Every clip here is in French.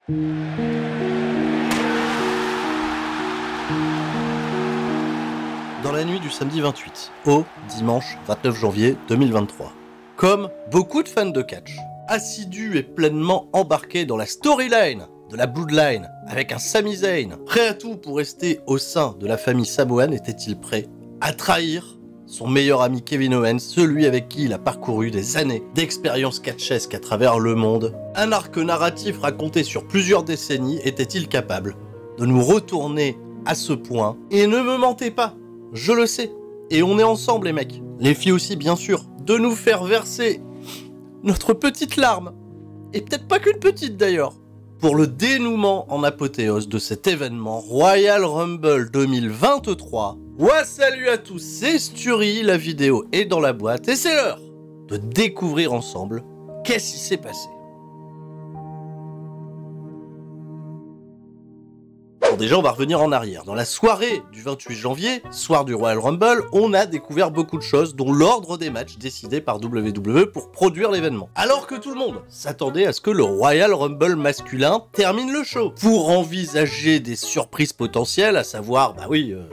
Dans la nuit du samedi 28 au dimanche 29 janvier 2023. Comme beaucoup de fans de catch, assidus et pleinement embarqués dans la storyline de la Bloodline, avec un Sami Zayn, prêt à tout pour rester au sein de la famille samoane, était-il prêt à trahir son meilleur ami Kevin Owens, celui avec qui il a parcouru des années d'expérience catchesque à travers le monde? Un arc narratif raconté sur plusieurs décennies était-il capable de nous retourner à ce point? Et ne me mentez pas, je le sais, et on est ensemble les mecs, les filles aussi bien sûr, de nous faire verser notre petite larme, et peut-être pas qu'une petite d'ailleurs, pour le dénouement en apothéose de cet événement Royal Rumble 2023. Ouais, salut à tous, c'est Sturi, la vidéo est dans la boîte, et c'est l'heure de découvrir ensemble qu'est-ce qui s'est passé. Bon, déjà, on va revenir en arrière. Dans la soirée du 28 janvier, soir du Royal Rumble, on a découvert beaucoup de choses, dont l'ordre des matchs décidé par WWE pour produire l'événement. Alors que tout le monde s'attendait à ce que le Royal Rumble masculin termine le show, pour envisager des surprises potentielles, à savoir,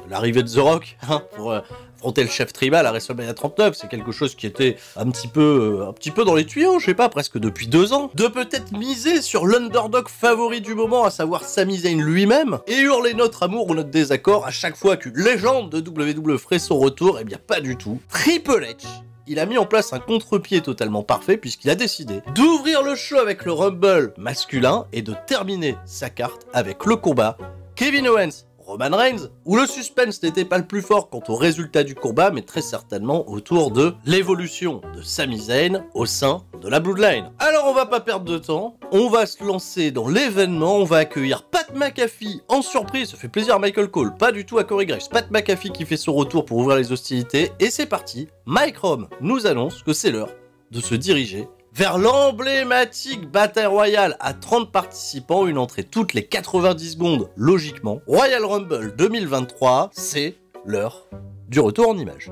l'arrivée de The Rock, pour affronter le chef tribal à WrestleMania 39, c'est quelque chose qui était un petit peu dans les tuyaux, je sais pas, presque depuis 2 ans. De peut-être miser sur l'underdog favori du moment, à savoir Sami Zayn lui-même, et hurler notre amour ou notre désaccord à chaque fois qu'une légende de WWE ferait son retour. Eh bien pas du tout. Triple H, il a mis en place un contre-pied totalement parfait puisqu'il a décidé d'ouvrir le show avec le Rumble masculin et de terminer sa carte avec le combat Kevin Owens Roman Reigns, où le suspense n'était pas le plus fort quant au résultat du combat, mais très certainement autour de l'évolution de Sami Zayn au sein de la Bloodline. Alors on va pas perdre de temps, on va se lancer dans l'événement, on va accueillir Pat McAfee en surprise, ça fait plaisir à Michael Cole, pas du tout à Corey Graves. Pat McAfee qui fait son retour pour ouvrir les hostilités, et c'est parti, Mike Rome nous annonce que c'est l'heure de se diriger vers l'emblématique bataille royale à 30 participants, une entrée toutes les 90 secondes, logiquement. Royal Rumble 2023, c'est l'heure du retour en images.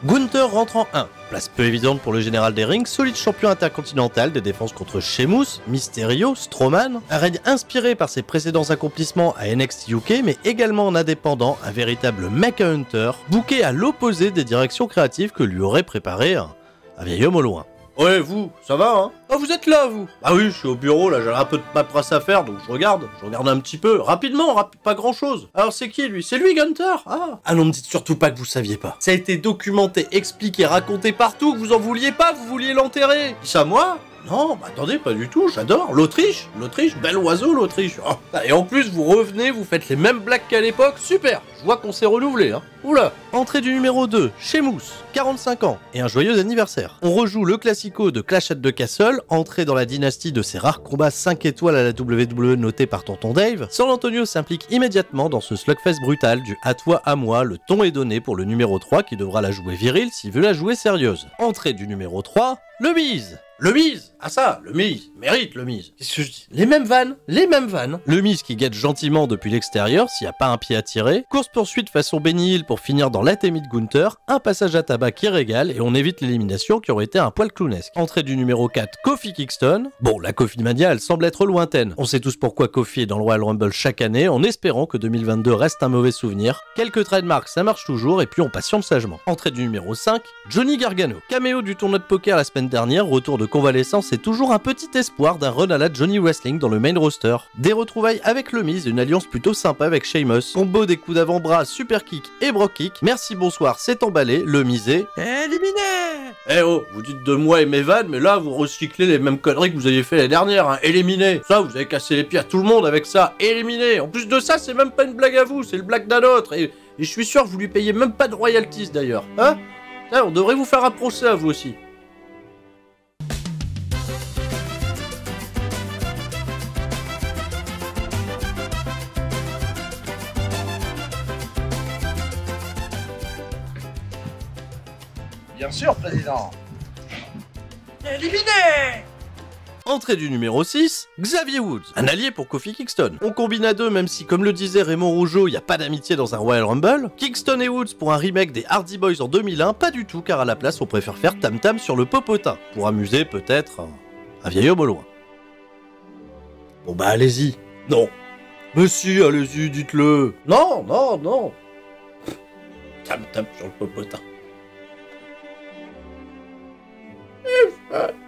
Gunther rentre en 1. Place peu évidente pour le général des rings, solide champion intercontinental des défenses contre Sheamus, Mysterio, Strowman. Un règne inspiré par ses précédents accomplissements à NXT UK, mais également en indépendant, un véritable Mecha Hunter, booké à l'opposé des directions créatives que lui aurait préparé un vieil homme au loin. Ouais, vous, ça va, hein? Ah, vous êtes là, vous? Ah oui, je suis au bureau, là, j'ai un peu de paperasse à faire, donc je regarde un petit peu, rapidement, pas grand-chose. Alors, c'est qui, lui? C'est lui, Gunther? Ah, non, me dites surtout pas que vous saviez pas. Ça a été documenté, expliqué, raconté partout, que vous en vouliez pas, vous vouliez l'enterrer. Ça, moi? Non, attendez, pas du tout, j'adore. L'Autriche, bel oiseau, l'Autriche. Oh. Et en plus, vous revenez, vous faites les mêmes blagues qu'à l'époque, super. Je vois qu'on s'est renouvelé, hein. Oula. Entrée du numéro 2, Sheamus, 45 ans, et un joyeux anniversaire. On rejoue le classico de Clash at the Castle, entrée dans la dynastie de ces rares combats 5 étoiles à la WWE notés par Tonton Dave. San Antonio s'implique immédiatement dans ce slugfest brutal du à toi à moi, le ton est donné pour le numéro 3 qui devra la jouer virile s'il veut la jouer sérieuse. Entrée du numéro 3, le Miz. Le Miz! Ah ça, le Miz, mérite le Miz. Qu'est-ce que je dis? Les mêmes vannes. Le Miz qui guette gentiment depuis l'extérieur s'il n'y a pas un pied à tirer. Course-poursuite façon Benny Hill pour finir dans l'atémie de Gunther. Un passage à tabac qui régale et on évite l'élimination qui aurait été un poil clownesque. Entrée du numéro 4, Kofi Kingston. Bon, la Kofi Mania, elle semble être lointaine. On sait tous pourquoi Kofi est dans le Royal Rumble chaque année, en espérant que 2022 reste un mauvais souvenir. Quelques trademarks, ça marche toujours, et puis on patiente sagement. Entrée du numéro 5, Johnny Gargano. Caméo du tournoi de poker la semaine dernière, retour de convalescence et toujours un petit espoir d'un run à la Johnny Wrestling dans le main roster. Des retrouvailles avec le Miz, une alliance plutôt sympa avec Sheamus. Combo des coups d'avant-bras, super kick et brock kick. Merci bonsoir, c'est emballé, le Miz est éliminé. Eh oh, vous dites de moi et mes vannes, mais là vous recyclez les mêmes conneries que vous aviez fait l'année dernière, hein. Éliminé. Ça, vous avez cassé les pieds à tout le monde avec ça, éliminé. En plus de ça, c'est même pas une blague à vous, c'est le blague d'un autre. Et je suis sûr que vous lui payez même pas de royalties d'ailleurs, hein. On devrait vous faire un procès à vous aussi. Bien sûr, président. Éliminé. Entrée du numéro 6, Xavier Woods, un allié pour Kofi Kingston. On combine à deux, même si comme le disait Raymond Rougeau, il n'y a pas d'amitié dans un Royal Rumble. Kingston et Woods pour un remake des Hardy Boys en 2001, pas du tout, car à la place on préfère faire tam tam sur le popotin. Pour amuser peut-être un vieil homme au loin. Bon bah allez-y. Non. Mais si, allez-y, dites-le. Non, non, non. Tape sur le popotin.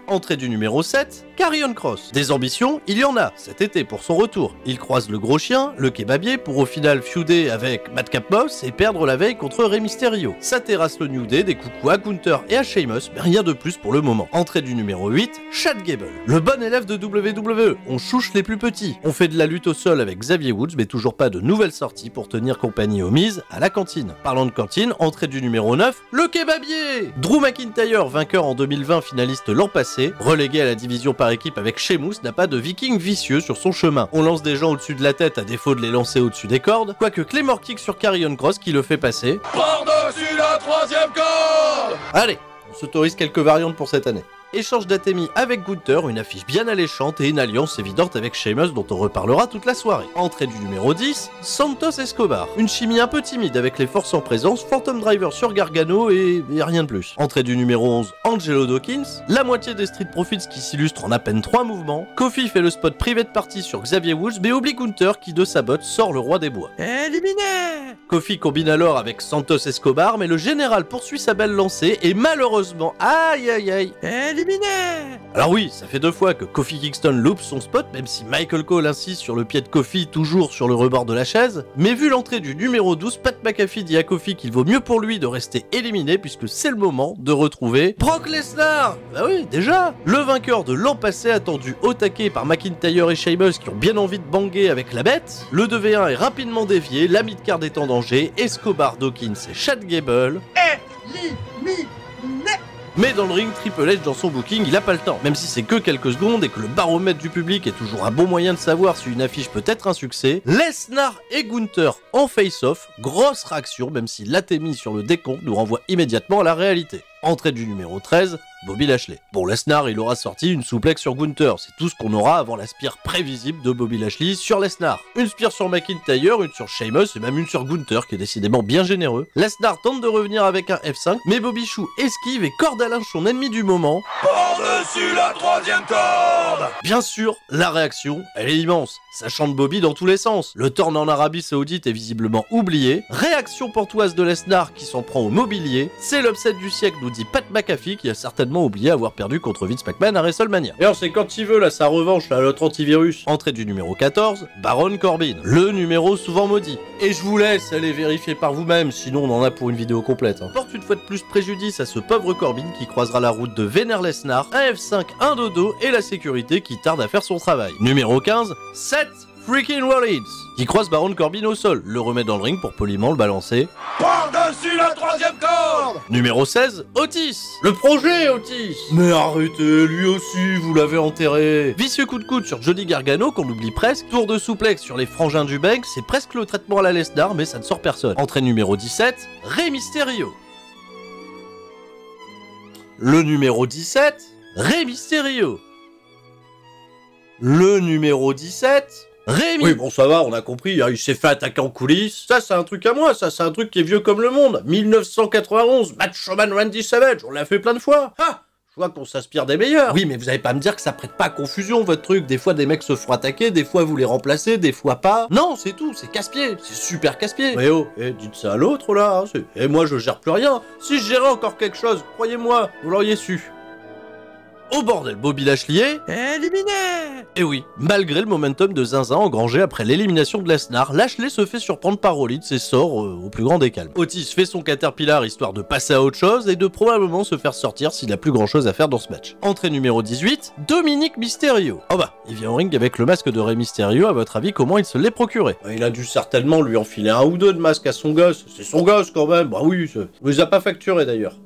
Entrée du numéro 7, Karrion Kross. Des ambitions, il y en a, cet été pour son retour. Il croise le gros chien, le kebabier, pour au final feuder avec Madcap Moss et perdre la veille contre Rey Mysterio. Ça terrasse le New Day, des coucous à Gunther et à Sheamus, mais rien de plus pour le moment. Entrée du numéro 8, Chad Gable. Le bon élève de WWE, on chouche les plus petits. On fait de la lutte au sol avec Xavier Woods, mais toujours pas de nouvelles sorties pour tenir compagnie aux Miz à la cantine. Parlant de cantine, entrée du numéro 9, le kebabier. Drew McIntyre, vainqueur en 2020, finaliste l'an passé, relégué à la division par équipe avec Sheamus, n'a pas de viking vicieux sur son chemin. On lance des gens au-dessus de la tête à défaut de les lancer au-dessus des cordes, quoique Claymore Kick sur Karrion Kross qui le fait passer par-dessus la 3e corde. Allez, on s'autorise quelques variantes pour cette année. Échange d'Atemi avec Gunther, une affiche bien alléchante et une alliance évidente avec Sheamus dont on reparlera toute la soirée. Entrée du numéro 10, Santos Escobar. Une chimie un peu timide avec les forces en présence, Phantom Driver sur Gargano et rien de plus. Entrée du numéro 11, Angelo Dawkins. La moitié des Street Profits qui s'illustrent en à peine 3 mouvements. Kofi fait le spot private party sur Xavier Woods mais oublie Gunther qui de sa botte sort le roi des bois. Éliminé. Kofi combine alors avec Santos Escobar mais le général poursuit sa belle lancée et malheureusement, aïe aïe aïe, éliminé. Alors oui, ça fait 2 fois que Kofi Kingston loupe son spot, même si Michael Cole insiste sur le pied de Kofi toujours sur le rebord de la chaise, mais vu l'entrée du numéro 12, Pat McAfee dit à Kofi qu'il vaut mieux pour lui de rester éliminé puisque c'est le moment de retrouver Brock Lesnar. Bah oui, déjà. Le vainqueur de l'an passé attendu au taquet par McIntyre et Sheamus qui ont bien envie de banger avec la bête. Le 2v1 est rapidement dévié, la mid-card est en danger, Escobar, Dawkins et Chad Gable. Éliminé. Mais dans le ring, Triple H dans son booking, il a pas le temps. Même si c'est que quelques secondes et que le baromètre du public est toujours un bon moyen de savoir si une affiche peut être un succès, Lesnar et Gunther en face-off, grosse réaction même si l'Atemi sur le décompte nous renvoie immédiatement à la réalité. Entrée du numéro 13, Bobby Lashley. Bon, Lesnar, il aura sorti une souplex sur Gunther, c'est tout ce qu'on aura avant la spire prévisible de Bobby Lashley sur Lesnar. Une spire sur McIntyre, une sur Sheamus et même une sur Gunther qui est décidément bien généreux. Lesnar tente de revenir avec un F5, mais Bobby Chou esquive et corde à linge son ennemi du moment. Par-dessus la 3e corde. Bien sûr, la réaction, elle est immense. Ça chante Bobby dans tous les sens. Le turn en Arabie Saoudite est visiblement oublié. Réaction portoise de Lesnar qui s'en prend au mobilier. C'est l'upset du siècle, nous dit Pat McAfee qui a certainement oublié avoir perdu contre Vince McMahon à WrestleMania. Et alors c'est quand il veut là sa revanche là, l'autre antivirus. Entrée du numéro 14, Baron Corbin. Le numéro souvent maudit. Et je vous laisse aller vérifier par vous-même, sinon on en a pour une vidéo complète. Porte une fois de plus préjudice à ce pauvre Corbin qui croisera la route de Vener Lesnar, un F5, un dodo et la sécurité qui tarde à faire son travail. Numéro 15, Seth freaking Rollins, qui croise Baron Corbin au sol, le remet dans le ring pour poliment le balancer par-dessus la 3e corde. Numéro 16, Otis. Le projet Otis. Mais arrêtez, lui aussi, vous l'avez enterré. Vicieux coup de coude sur Johnny Gargano qu'on oublie presque, tour de souplex sur les frangins du Bank, c'est presque le traitement à la Lesnar mais ça ne sort personne. Entrée numéro 17, Rey Mysterio. Le numéro 17, Rey Mysterio. Le numéro 17, Rémi. Oui, bon, ça va, on a compris, hein, il s'est fait attaquer en coulisses. Ça, c'est un truc à moi, ça, c'est un truc qui est vieux comme le monde. 1991, Macho Man Randy Savage, on l'a fait plein de fois. Ah, je vois qu'on s'inspire des meilleurs. Oui, mais vous allez pas me dire que ça prête pas à confusion, votre truc. Des fois, des mecs se font attaquer, des fois, vous les remplacez, des fois pas. Non, c'est tout, c'est casse-pied. C'est super casse-pied. Mais oh, dites ça à l'autre, là. Hein, et moi, je gère plus rien. Si je gérais encore quelque chose, croyez-moi, vous l'auriez su. Au bordel, Bobby Lashley est éliminé. Et oui, malgré le momentum de zinzin engrangé après l'élimination de Lesnar, Lashley se fait surprendre par Rollins et sort au plus grand des calmes. Otis fait son Caterpillar histoire de passer à autre chose et de probablement se faire sortir s'il a plus grand chose à faire dans ce match. Entrée numéro 18, Dominic Mysterio. Oh bah, il vient au ring avec le masque de Rey Mysterio, à votre avis comment il se l'est procuré? Il a dû certainement lui enfiler un ou deux de masques à son gosse, c'est son gosse quand même, bah oui, il les a pas facturé d'ailleurs.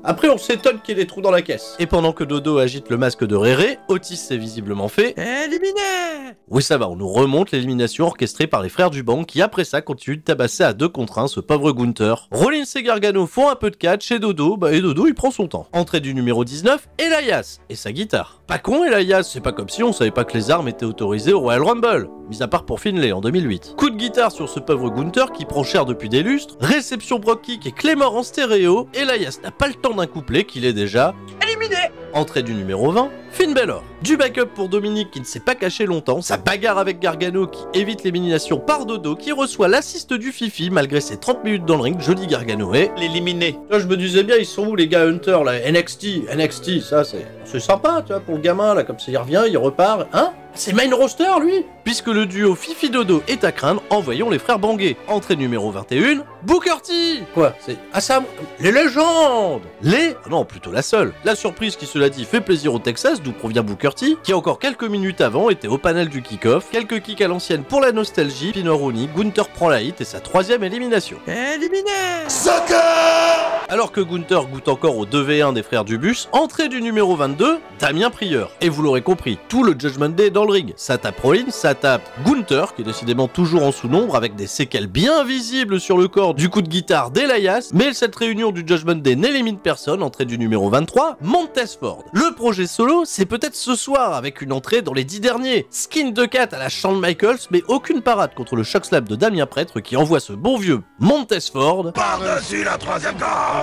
Après, on s'étonne qu'il y ait des trous dans la caisse. Et pendant que Dodo agite le masque de Réré, Otis s'est visiblement fait éliminé. Oui, ça va, on nous remonte l'élimination orchestrée par les frères du banc qui, après ça, continuent de tabasser à 2 contre 1 ce pauvre Gunther. Rollins et Gargano font un peu de catch et Dodo, et Dodo, il prend son temps. Entrée du numéro 19, Elias et sa guitare. Pas con, Elias, c'est pas comme si on savait pas que les armes étaient autorisées au Royal Rumble, mis à part pour Finlay en 2008. Coup de guitare sur ce pauvre Gunther qui prend cher depuis des lustres, réception Brock Kick et Claymore en stéréo, Elias n'a pas le temps temps d'un couplet qu'il est déjà éliminé. Entrée du numéro 20, Finn Balor. Du backup pour Dominique qui ne s'est pas caché longtemps, sa bagarre avec Gargano qui évite l'élimination par Dodo, qui reçoit l'assist du Fifi malgré ses 30 minutes dans le ring, Johnny Gargano est l'éliminé. Là je me disais bien, ils sont où les gars Hunter là, NXT, ça c'est sympa tu vois, pour le gamin là, comme ça il revient, il repart, hein. C'est main roster lui. Puisque le duo Fifi Dodo est à craindre, envoyons les frères Bangé. Entrée numéro 21, Booker T. Quoi, c'est Assam, les légendes. Ah non, plutôt la seule. La surprise qui cela dit fait plaisir au Texas, d'où provient Booker T, qui encore quelques minutes avant était au panel du kick-off. Quelques kicks à l'ancienne pour la nostalgie, Pinoroni, Gunther prend la hit et sa 3e élimination. Éliminé. Soccer. Alors que Gunther goûte encore au 2v1 des frères Dubus, entrée du numéro 22, Damien Prieur. Et vous l'aurez compris, tout le Judgment Day dans le ring. Ça tape Rollins, ça tape Gunther, qui est décidément toujours en sous-nombre, avec des séquelles bien visibles sur le corps du coup de guitare d'Elias, mais cette réunion du Judgment Day n'élimine personne, entrée du numéro 23, Montez Ford. Le projet solo, c'est peut-être ce soir, avec une entrée dans les 10 derniers. Skin de cat à la Shawn Michaels, mais aucune parade contre le choc slap de Damien Prêtre qui envoie ce bon vieux Montez Ford par-dessus la 3e corde.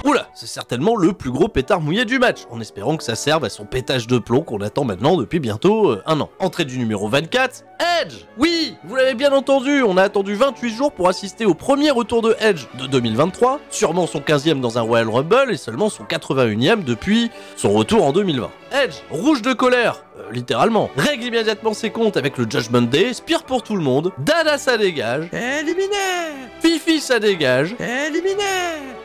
Oula, c'est certainement le plus gros pétard mouillé du match, en espérant que ça serve à son pétage de plomb qu'on attend maintenant depuis bientôt un an. Entrée du numéro 24, Edge. Oui, vous l'avez bien entendu, on a attendu 28 jours pour assister au premier retour de Edge de 2023, sûrement son 15e dans un Royal Rumble et seulement son 81e depuis son retour en 2020. Edge, rouge de colère, littéralement, règle immédiatement ses comptes avec le Judgment Day, spire pour tout le monde, Dada ça dégage, éliminé. Fifi ça dégage, éliminé.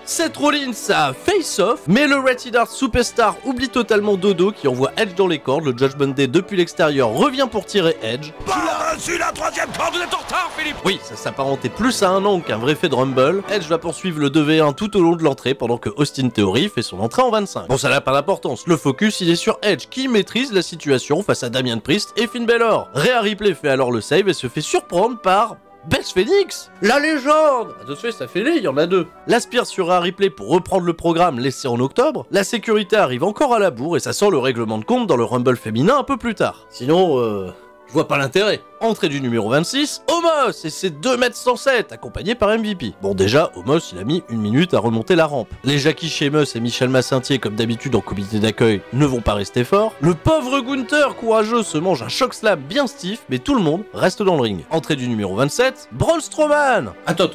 Seth Rollins ça face-off, mais le Red Heart Superstar oublie totalement Dodo qui envoie Edge dans les cordes, le Judgment Day depuis l'extérieur revient pour tirer Edge. Par-dessus la 3e corde, vous êtes en retard Philippe. Oui, ça s'apparentait plus à un an qu'un vrai fait de Rumble. Edge va poursuivre le 2v1 tout au long de l'entrée pendant que Austin Theory fait son entrée en 25. Bon ça n'a pas d'importance, le focus il est sur Edge qui maîtrise la situation face à Damien Priest et Finn Balor. Rhea Ripley fait alors le save et se fait surprendre par Beth Phoenix, la légende. De ce fait, ça fait il y en a deux. L'aspire sur Rhea Ripley pour reprendre le programme laissé en octobre. La sécurité arrive encore à la bourre et ça sent le règlement de compte dans le Rumble féminin un peu plus tard. Sinon, je vois pas l'intérêt. Entrée du numéro 26, Omos et ses 2m107 accompagné par MVP. Bon déjà, Omos il a mis 1 minute à remonter la rampe. Les Jackie Sheamus et Michel Massintier comme d'habitude en comité d'accueil ne vont pas rester forts. Le pauvre Gunther courageux se mange un choc slam bien stiff, mais tout le monde reste dans le ring. Entrée du numéro 27, Braun Strowman. Attends.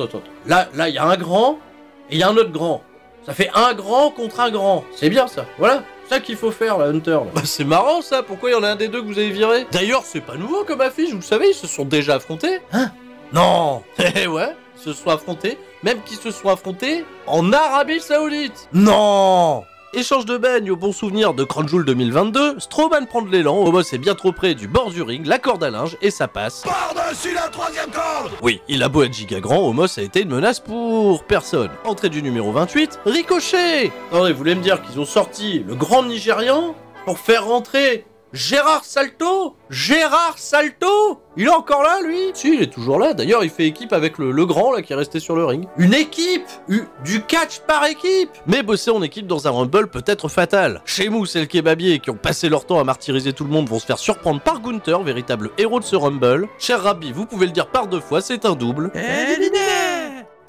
Là il y a un grand et il y a un autre grand. Ça fait un grand contre un grand. C'est bien ça, voilà. C'est ça qu'il faut faire là, Hunter. Là. Bah, c'est marrant ça, pourquoi il y en a un des deux que vous avez viré? D'ailleurs, c'est pas nouveau comme affiche, vous le savez, ils se sont déjà affrontés. Hein? Non. Eh ouais, ils se sont affrontés, même qu'ils se sont affrontés en Arabie Saoudite. Non. Échange de baigne au bon souvenir de Crown Jewel 2022, Strowman prend de l'élan, Omos est bien trop près du bord du ring, la corde à linge et ça passe. Par-dessus la 3e corde. Oui, il a beau être giga grand, Omos a été une menace pour personne. Entrée du numéro 28, Ricochet. Attendez, vous voulez me dire qu'ils ont sorti le grand Nigérian pour faire rentrer Gérard Salto? Gérard Salto? Il est encore là, lui? Si, il est toujours là. D'ailleurs, il fait équipe avec le grand, là, qui est resté sur le ring. Une équipe! Du catch par équipe! Mais bosser en équipe dans un Rumble peut être fatal. Sheamus et le kebabier, qui ont passé leur temps à martyriser tout le monde, vont se faire surprendre par Gunther, véritable héros de ce Rumble. Cher Rabbi, vous pouvez le dire par 2 fois, c'est un double. Éliminé!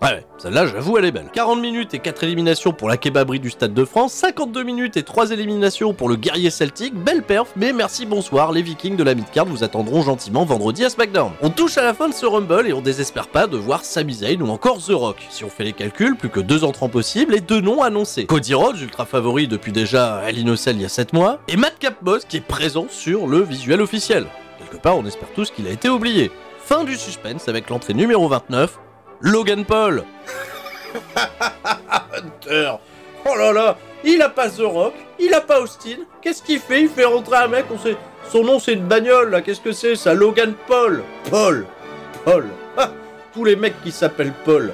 Ouais, celle-là, j'avoue, elle est belle. 40 minutes et 4 éliminations pour la kebaberie du Stade de France, 52 minutes et 3 éliminations pour le guerrier celtique, belle perf, mais merci bonsoir, les Vikings de la mid-card vous attendront gentiment vendredi à SmackDown. On touche à la fin de ce Rumble et on désespère pas de voir Sami Zayn ou encore The Rock. Si on fait les calculs, plus que 2 entrants possibles et 2 noms annoncés. Cody Rhodes, ultra favori depuis déjà Hell in a Cell il y a 7 mois, et Madcap Moss qui est présent sur le visuel officiel. Quelque part, on espère tous qu'il a été oublié. Fin du suspense avec l'entrée numéro 29, Logan Paul. Hunter. Oh là là, il a pas The Rock, il a pas Austin. Qu'est-ce qu'il fait? Il fait rentrer un mec, on sait. Son nom c'est une bagnole là, qu'est-ce que c'est ça? Logan Paul. Paul. Ah, tous les mecs qui s'appellent Paul.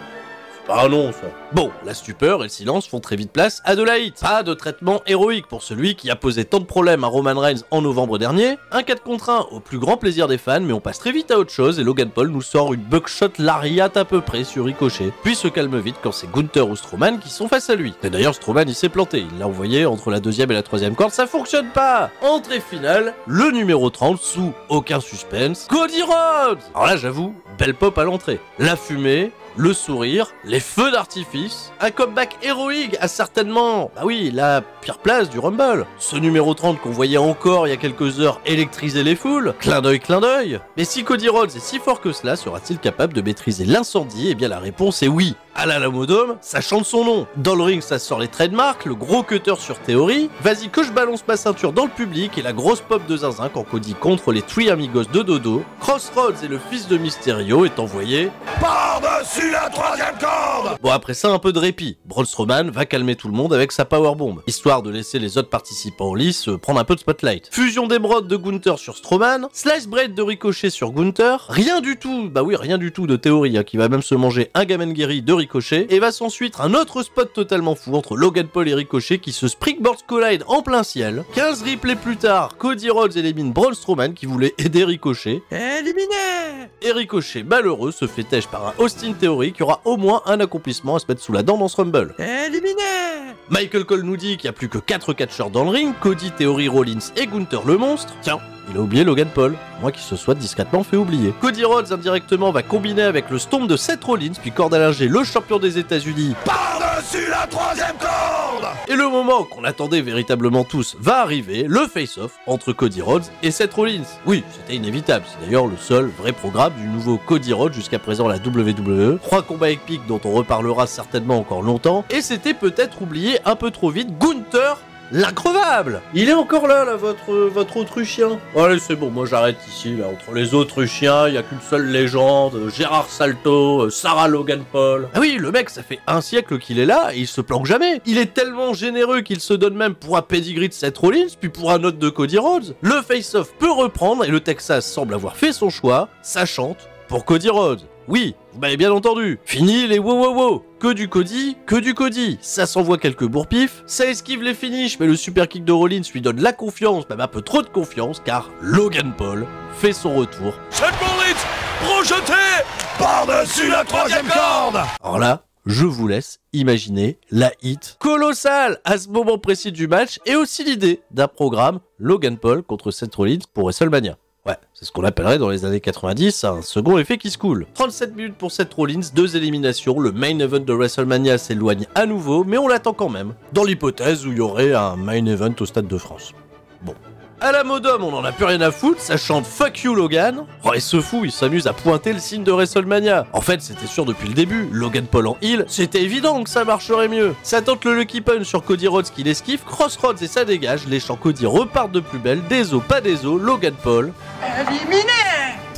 C'est pas un nom ça. Bon, la stupeur et le silence font très vite place à de la hit. Pas de traitement héroïque pour celui qui a posé tant de problèmes à Roman Reigns en novembre dernier. Un 4 contre 1 au plus grand plaisir des fans, mais on passe très vite à autre chose et Logan Paul nous sort une buckshot lariat à peu près sur Ricochet, puis se calme vite quand c'est Gunther ou Strowman qui sont face à lui. Et d'ailleurs Strowman il s'est planté, il l'a envoyé entre la 2e et la 3e corde, ça fonctionne pas. Entrée finale, le numéro 30 sous aucun suspense, Cody Rhodes. Alors là j'avoue, belle pop à l'entrée. La fumée, le sourire, les feux d'artifice, un comeback héroïque a certainement, bah oui, la pire place du Rumble. Ce numéro 30 qu'on voyait encore il y a quelques heures électriser les foules, clin d'œil. Mais si Cody Rhodes est si fort que cela, sera-t-il capable de maîtriser l'incendie? Eh bien la réponse est oui. À l'Alamodome, ça chante son nom. Dans le ring, ça sort les trademarks, le gros cutter sur Theory. Vas-y que je balance ma ceinture dans le public et la grosse pop de zinzin quand Cody contre les Three Amigos de Dodo. Crossroads et le fils de Mysterio est envoyé par-dessus la troisième corde. Bon, après ça, un peu de répit. Braun Strowman va calmer tout le monde avec sa powerbomb, histoire de laisser les autres participants en lice prendre un peu de spotlight. Fusion d'émeraude de Gunther sur Strowman, Slice Bread de Ricochet sur Gunther, rien du tout, bah oui, rien du tout de Theory, qui va même se manger un Gamengiri de Ricochet, et va s'ensuite un autre spot totalement fou entre Logan Paul et Ricochet qui se Springboard Collide en plein ciel. 15 replays plus tard, Cody Rhodes élimine Braun Strowman qui voulait aider Ricochet. Éliminé! Et Ricochet, malheureux, se fait têche par un Austin Theory qui aura au moins un accomplissement à se mettre sous la dent dans ce Rumble. Éliminé! Michael Cole nous dit qu'il n'y a plus que 4 catcheurs dans le ring, Cody, Theory, Rollins et Gunther le monstre. Tiens, il a oublié Logan Paul, moi qui se soit discrètement fait oublier. Cody Rhodes indirectement va combiner avec le Stomp de Seth Rollins, puis corde à linger le champion des États-Unis Par-dessus la troisième corde. Et le moment qu'on attendait véritablement tous va arriver, le face-off entre Cody Rhodes et Seth Rollins. Oui, c'était inévitable, c'est d'ailleurs le seul vrai programme du nouveau Cody Rhodes jusqu'à présent à la WWE. 3 combats épiques dont on reparlera certainement encore longtemps, et c'était peut-être oublié un peu trop vite, Gunther l'increvable. Il est encore là, votre Autrichien. Allez, c'est bon, moi j'arrête ici, là. Entre les Autrichiens, il n'y a qu'une seule légende, Gérard Salto, Sarah Logan Paul. Ah oui, le mec, ça fait un siècle qu'il est là, et il se planque jamais. Il est tellement généreux qu'il se donne même pour un pedigree de Seth Rollins, puis pour un autre de Cody Rhodes. Le face-off peut reprendre, et le Texas semble avoir fait son choix. Ça chante pour Cody Rhodes. Oui, vous m'avez bien entendu. Fini les wow. Que du Cody. Ça s'envoie quelques bourre-pifs, ça esquive les finishes, mais le super kick de Rollins lui donne la confiance, même un peu trop de confiance, car Logan Paul fait son retour. Seth Rollins projeté par-dessus la troisième corde. Alors là, je vous laisse imaginer la hit colossale à ce moment précis du match, et aussi l'idée d'un programme Logan Paul contre Seth Rollins pour WrestleMania. Ouais, c'est ce qu'on appellerait dans les années 90 un second effet qui se coule. 37 minutes pour Seth Rollins, 2 éliminations, le main event de WrestleMania s'éloigne à nouveau, mais on l'attend quand même, dans l'hypothèse où il y aurait un main event au Stade de France. Bon. À la Modome, on en a plus rien à foutre, ça chante Fuck You Logan. Oh, et ce fou, il s'amuse à pointer le signe de WrestleMania. En fait, c'était sûr depuis le début, Logan Paul en heel, c'était évident que ça marcherait mieux. Ça tente le Lucky Punch sur Cody Rhodes qui l'esquive, Crossroads et ça dégage, les chants Cody repartent de plus belle, des os, pas des os, Logan Paul. Éliminé.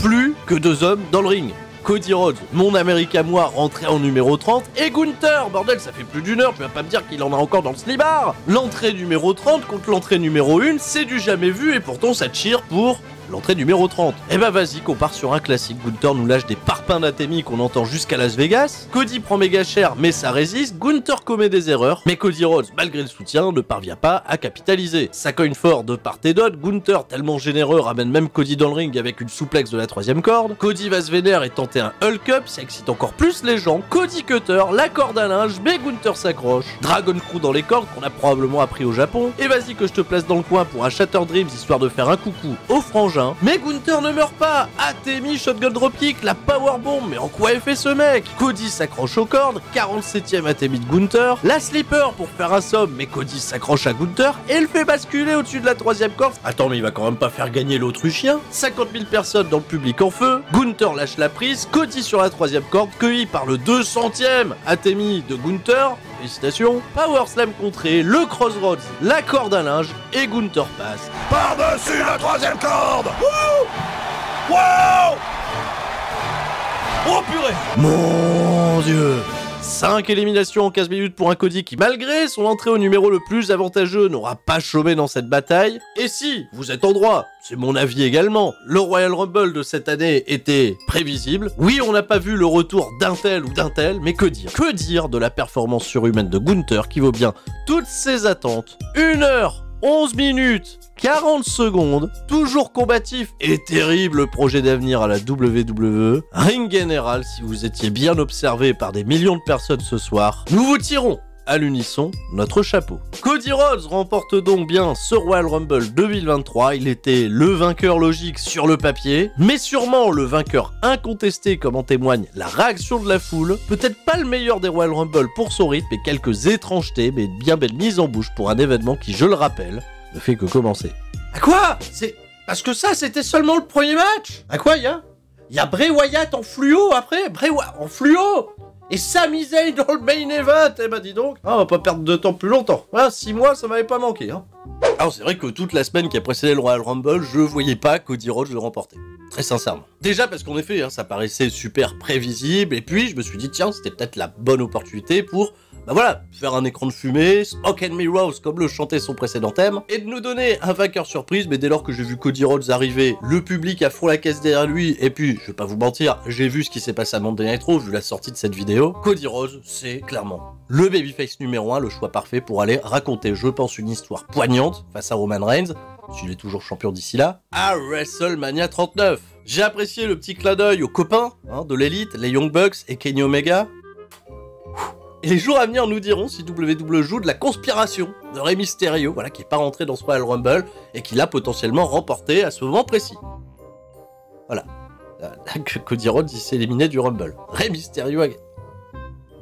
Plus que 2 hommes dans le ring. Cody Rhodes, mon américain moi, rentré en numéro 30, et Gunther, bordel, ça fait plus d'1 heure, tu vas pas me dire qu'il en a encore dans le slibard. L'entrée numéro 30 contre l'entrée numéro 1, c'est du jamais vu, et pourtant ça tire pour l'entrée numéro 30. Eh ben vas-y qu'on part sur un classique, Gunther nous lâche des parpaings d'Atemi qu'on entend jusqu'à Las Vegas, Cody prend méga cher mais ça résiste, Gunther commet des erreurs, mais Cody Rhodes, malgré le soutien, ne parvient pas à capitaliser. Ça cogne fort de part et d'autre, Gunther, tellement généreux, ramène même Cody dans le ring avec une souplex de la 3ème corde, Cody va se vénère et tenter un Hulk Up, ça excite encore plus les gens, Cody cutter, la corde à linge, mais Gunther s'accroche, Dragon Crew dans les cordes qu'on a probablement appris au Japon, et vas-y que je te place dans le coin pour un Shatter Dreams histoire de faire un coucou au frangin. Mais Gunther ne meurt pas. Atemi, shotgun dropkick, la powerbomb. Mais en quoi est fait ce mec? Cody s'accroche aux cordes, 47ème Atemi de Gunther, la slipper pour faire un somme, mais Cody s'accroche à Gunther et le fait basculer au-dessus de la 3ème corde. Attends, mais il va quand même pas faire gagner l'Autrichien. 50 000 personnes dans le public en feu, Gunther lâche la prise, Cody sur la 3ème corde, cueilli par le 200ème Atemi de Gunther. Félicitations. Power Slam contré, le Crossroads, la corde à linge et Gunther passe par-dessus la 3ème corde. Wow. Oh purée. Mon Dieu. 5 éliminations en 15 minutes pour un Cody qui, malgré son entrée au numéro le plus avantageux, n'aura pas chômé dans cette bataille. Et si, vous êtes en droit, c'est mon avis également, le Royal Rumble de cette année était prévisible. Oui, on n'a pas vu le retour d'un tel ou d'un tel, mais que dire? Que dire de la performance surhumaine de Gunther qui vaut bien toutes ses attentes? 1 heure 11 minutes 40 secondes, toujours combatif et terrible projet d'avenir à la WWE. Ring General, si vous étiez bien observé par des millions de personnes ce soir, nous vous tirons à l'unisson notre chapeau. Cody Rhodes remporte donc bien ce Royal Rumble 2023, il était le vainqueur logique sur le papier, mais sûrement le vainqueur incontesté comme en témoigne la réaction de la foule, peut-être pas le meilleur des Royal Rumble pour son rythme et quelques étrangetés, mais bien belle mise en bouche pour un événement qui, je le rappelle, ne fait que commencer. À quoi? C'est... Parce que ça, c'était seulement le premier match. À quoi, il y a Bray Wyatt en fluo après? Bray Wyatt en fluo? Et Sami Zayn dans le main event? Eh ben dis donc, on va pas perdre de temps plus longtemps. 6 mois, ça m'avait pas manqué. Alors c'est vrai que toute la semaine qui a précédé le Royal Rumble, je voyais pas Cody Rhodes le remporter. Très sincèrement. Déjà parce qu'en effet, ça paraissait super prévisible, et puis je me suis dit, tiens, c'était peut-être la bonne opportunité pour... faire un écran de fumée, Smoke and Mirrors comme le chantait son précédent thème, et de nous donner un vainqueur surprise, mais dès lors que j'ai vu Cody Rhodes arriver, le public a fond la caisse derrière lui, et puis, je vais pas vous mentir, j'ai vu ce qui s'est passé à Monday Night Raw, vu la sortie de cette vidéo, Cody Rhodes, c'est clairement le babyface numéro 1, le choix parfait pour aller raconter, je pense, une histoire poignante face à Roman Reigns, s'il est toujours champion d'ici là, à WrestleMania 39. J'ai apprécié le petit clin d'œil aux copains de l'élite, les Young Bucks et Kenny Omega. Et les jours à venir nous diront si WWE joue de la conspiration de Rey Mysterio, qui est pas rentré dans ce Royal Rumble, et qui l'a potentiellement remporté à ce moment précis. Voilà. Cody Rhodes, il s'est éliminé du Rumble. Rey Mysterio...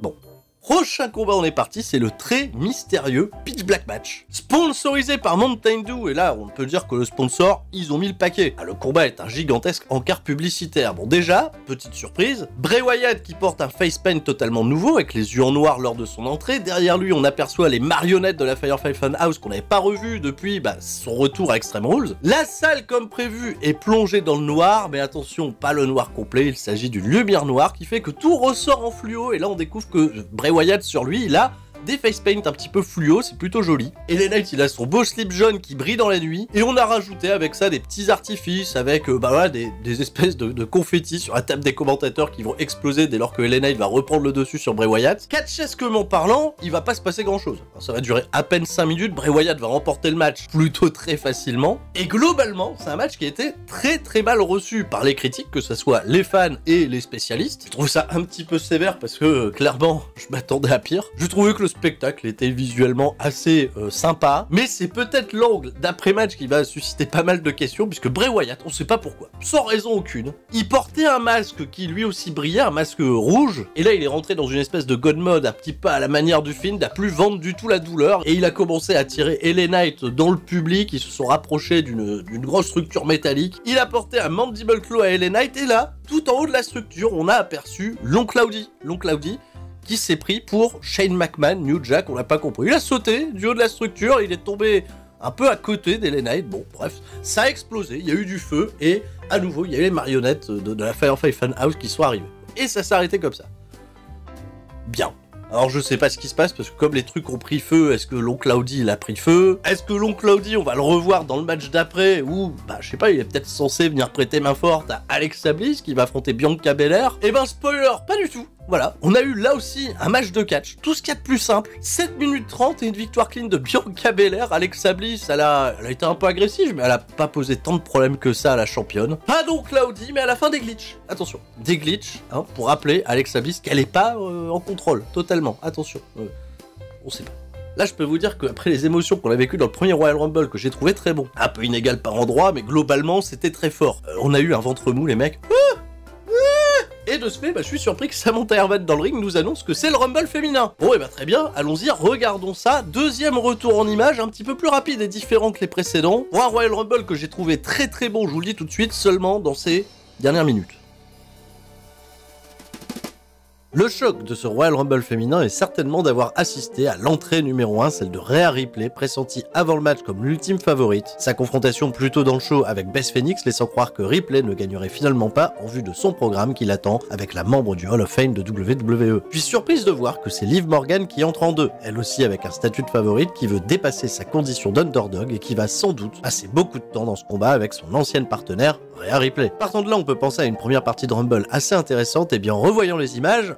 Bon. Prochain combat, on est parti, c'est le très mystérieux Pitch Black Match. Sponsorisé par Mountain Dew, et là, on peut dire que le sponsor, ils ont mis le paquet. Le combat est un gigantesque encart publicitaire. Bon, déjà, petite surprise, Bray Wyatt qui porte un face paint totalement nouveau, avec les yeux en noir lors de son entrée. Derrière lui, on aperçoit les marionnettes de la Firefly Funhouse qu'on n'avait pas revues depuis son retour à Extreme Rules. La salle, comme prévu, est plongée dans le noir, mais attention, pas le noir complet, il s'agit d'une lumière noire qui fait que tout ressort en fluo, et là, on découvre que Bray Wyatt sur lui, il a des face paint un petit peu fluo, c'est plutôt joli. Et LA Knight, il a son beau slip jaune qui brille dans la nuit, et on a rajouté avec ça des petits artifices, avec des espèces de confettis sur la table des commentateurs qui vont exploser dès lors que LA Knight va reprendre le dessus sur Bray Wyatt. Catchesquement parlant, il va pas se passer grand chose. Alors, ça va durer à peine 5 minutes, Bray Wyatt va remporter le match plutôt très facilement, et globalement, c'est un match qui a été très très mal reçu par les critiques, que ce soit les fans et les spécialistes. Je trouve ça un petit peu sévère parce que, clairement, je m'attendais à pire. Je trouvais que le spectacle était visuellement assez sympa, mais c'est peut-être l'angle d'après-match qui va susciter pas mal de questions, puisque Bray Wyatt, on sait pas pourquoi, sans raison aucune, il portait un masque qui lui aussi brillait, un masque rouge, et là il est rentré dans une espèce de God Mode, un petit peu à la manière du film, n'a plus vendre du tout la douleur, et il a commencé à tirer LA Knight dans le public, ils se sont rapprochés d'une grosse structure métallique, il a porté un Mandible Claw à LA Knight, et là, tout en haut de la structure, on a aperçu L'Oncle Howdy, qui s'est pris pour Shane McMahon, New Jack, on l'a pas compris. Il a sauté du haut de la structure, il est tombé un peu à côté d'LA Knight, bon bref, ça a explosé, il y a eu du feu, et à nouveau, il y a eu les marionnettes de la Firefly Funhouse qui sont arrivées. Et ça s'est arrêté comme ça. Bien. Alors je sais pas ce qui se passe, parce que comme les trucs ont pris feu, est-ce que l'oncle Howdy il a pris feu? Est-ce que l'oncle Howdy, on va le revoir dans le match d'après, ou, je sais pas, il est peut-être censé venir prêter main forte à Alexa Bliss, qui va affronter Bianca Belair? Eh ben spoiler, pas du tout. Voilà, on a eu là aussi un match de catch, tout ce qu'il y a de plus simple, 7 minutes 30 et une victoire clean de Bianca Belair. Alexa Bliss, elle a été un peu agressive, mais elle a pas posé tant de problèmes que ça à la championne. Pas donc Claudie, mais à la fin des glitches. Attention, des glitches, pour rappeler Alexa Bliss qu'elle est pas en contrôle, totalement, attention, on sait pas. Là, je peux vous dire qu'après les émotions qu'on a vécues dans le premier Royal Rumble, que j'ai trouvé très bon, un peu inégal par endroits, mais globalement, c'était très fort. On a eu un ventre mou, les mecs. Et de ce fait, je suis surpris que Samantha Hervat dans le ring nous annonce que c'est le Rumble féminin. Bon, et très bien, allons-y, regardons ça. Deuxième retour en image, un petit peu plus rapide et différent que les précédents. Pour un Royal Rumble que j'ai trouvé très très bon, je vous le dis tout de suite, seulement dans ces dernières minutes. Le choc de ce Royal Rumble féminin est certainement d'avoir assisté à l'entrée numéro 1, celle de Rhea Ripley, pressentie avant le match comme l'ultime favorite. Sa confrontation plus tôt dans le show avec Beth Phoenix laissant croire que Ripley ne gagnerait finalement pas en vue de son programme qui l'attend avec la membre du Hall of Fame de WWE. Puis surprise de voir que c'est Liv Morgan qui entre en deux, elle aussi avec un statut de favorite qui veut dépasser sa condition d'underdog et qui va sans doute passer beaucoup de temps dans ce combat avec son ancienne partenaire Rhea Ripley. Partant de là, on peut penser à une première partie de Rumble assez intéressante, et bien en revoyant les images,